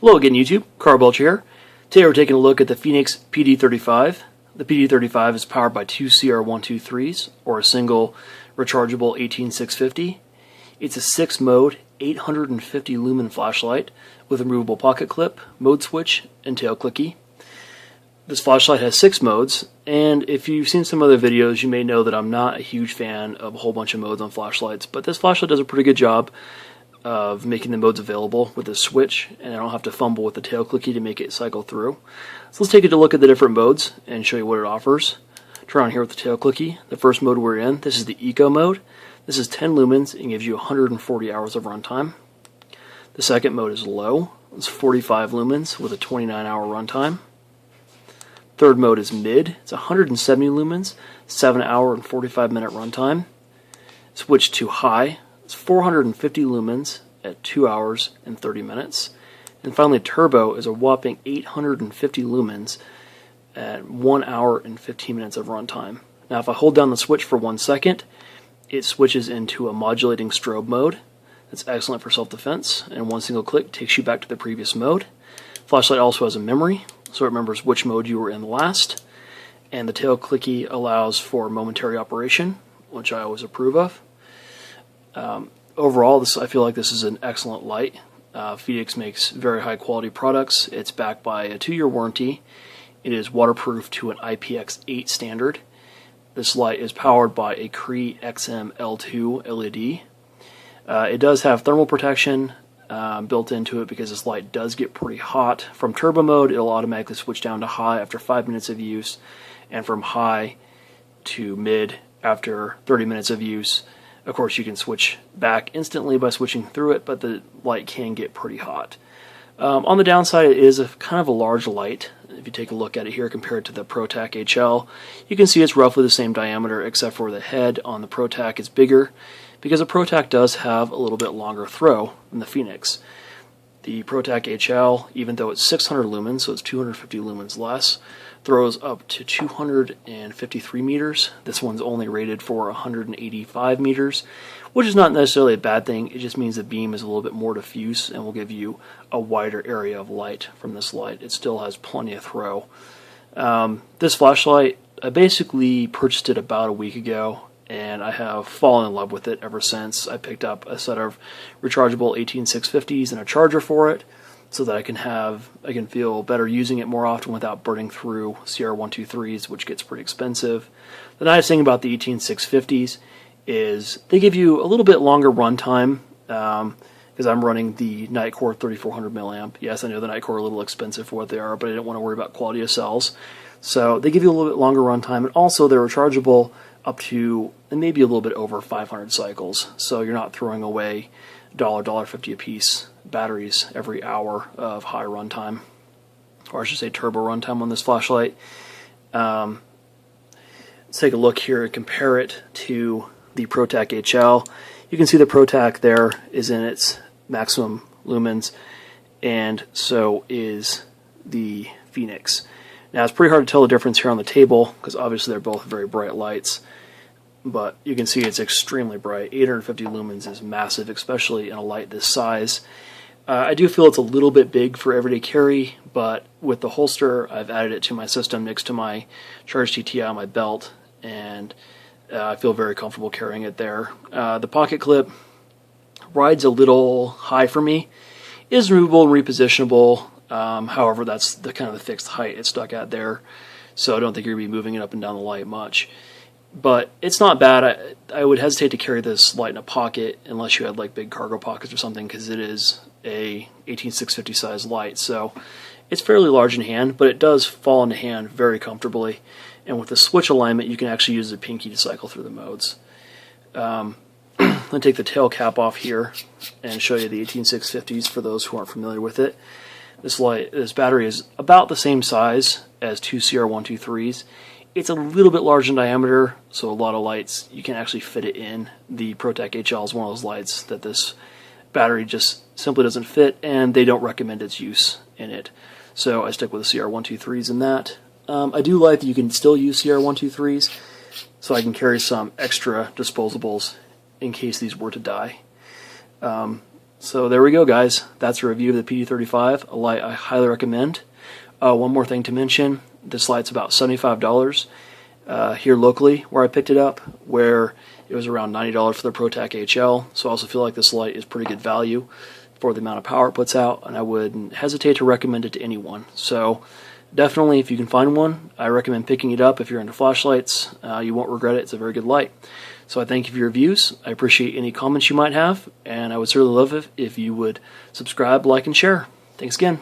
Hello again, YouTube. Carl Belcher here. Today we're taking a look at the Fenix PD35. The PD35 is powered by two CR123s or a single rechargeable 18650. It's a 6-mode, 850 lumen flashlight with a removable pocket clip, mode switch, and tail clicky. This flashlight has 6 modes, and if you've seen some other videos, you may know that I'm not a huge fan of a whole bunch of modes on flashlights, but this flashlight does a pretty good job of making the modes available with this switch, and I don't have to fumble with the tail clicky to make it cycle through. So let's take a look at the different modes and show you what it offers. Turn on here with the tail clicky. The first mode we're in, this is the Eco mode. This is 10 lumens and gives you 140 hours of runtime. The second mode is Low. It's 45 lumens with a 29-hour runtime. Third mode is Mid. It's 170 lumens, 7-hour and 45-minute runtime. Switch to High. It's 450 lumens at 2 hours and 30 minutes. And finally, Turbo is a whopping 850 lumens at 1 hour and 15 minutes of runtime. Now, if I hold down the switch for 1 second, it switches into a modulating strobe mode. That's excellent for self-defense, and one single click takes you back to the previous mode. Flashlight also has a memory, so it remembers which mode you were in last. And the tail clicky allows for momentary operation, which I always approve of. Overall, I feel like this is an excellent light. Fenix makes very high quality products. It's backed by a 2-year warranty. It is waterproof to an IPX8 standard. This light is powered by a Cree XM-L2 LED. It does have thermal protection built into it because this light does get pretty hot. From turbo mode, it'll automatically switch down to high after 5 minutes of use, and from high to mid after 30 minutes of use. Of course, you can switch back instantly by switching through it, but the light can get pretty hot. On the downside, it is kind of a large light. If you take a look at it here compared to the ProTac HL, you can see it's roughly the same diameter, except for the head on the ProTac is bigger, because the ProTac does have a little bit longer throw than the Fenix. The ProTac HL, even though it's 600 lumens, so it's 250 lumens less, throws up to 253 meters. This one's only rated for 185 meters, which is not necessarily a bad thing. It just means the beam is a little bit more diffuse and will give you a wider area of light from this light. It still has plenty of throw. This flashlight, I basically purchased it about a week ago, and I have fallen in love with it ever since. I picked up a set of rechargeable 18650s and a charger for it, so that I can feel better using it more often without burning through CR123s, which gets pretty expensive. The nice thing about the 18650s is they give you a little bit longer runtime, because I'm running the Nitecore 3400 milliamp. Yes, I know the Nitecore are a little expensive for what they are, but I didn't want to worry about quality of cells. So they give you a little bit longer runtime, and also they're rechargeable up to and maybe a little bit over 500 cycles. So you're not throwing away $1.50 a piece batteries every hour of high runtime, or I should say turbo runtime on this flashlight. Let's take a look here and compare it to the ProTac HL. You can see the ProTac there is in its maximum lumens, and so is the Fenix. Now it's pretty hard to tell the difference here on the table because obviously they're both very bright lights, but you can see it's extremely bright. 850 lumens is massive, especially in a light this size. I do feel it's a little bit big for everyday carry, but with the holster, I've added it to my system next to my Charge TTI on my belt, and I feel very comfortable carrying it there. The pocket clip rides a little high for me. It is removable and repositionable. However, that's the kind of the fixed height it's stuck at there, so I don't think you're going to be moving it up and down the light much. But it's not bad. I would hesitate to carry this light in a pocket unless you had like big cargo pockets or something, because it is a 18650 size light, so it's fairly large in hand, but it does fall into hand very comfortably. And with the switch alignment, you can actually use the pinky to cycle through the modes. Let me take the tail cap off here and show you the 18650s for those who aren't familiar with it. This battery is about the same size as two CR123s. It's a little bit large in diameter, so a lot of lights, you can actually fit it in. The ProTac HL is one of those lights that this battery just simply doesn't fit, and they don't recommend its use in it. So I stick with the CR123s in that. I do like that you can still use CR123s, so I can carry some extra disposables in case these were to die. So there we go, guys. That's a review of the PD35, a light I highly recommend. One more thing to mention, this light's about $75 here locally where I picked it up, where it was around $90 for the ProTac HL. So I also feel like this light is pretty good value for the amount of power it puts out, and I wouldn't hesitate to recommend it to anyone. So definitely, if you can find one, I recommend picking it up if you're into flashlights. You won't regret it. It's a very good light. So I thank you for your views. I appreciate any comments you might have, and I would certainly love it if you would subscribe, like, and share. Thanks again.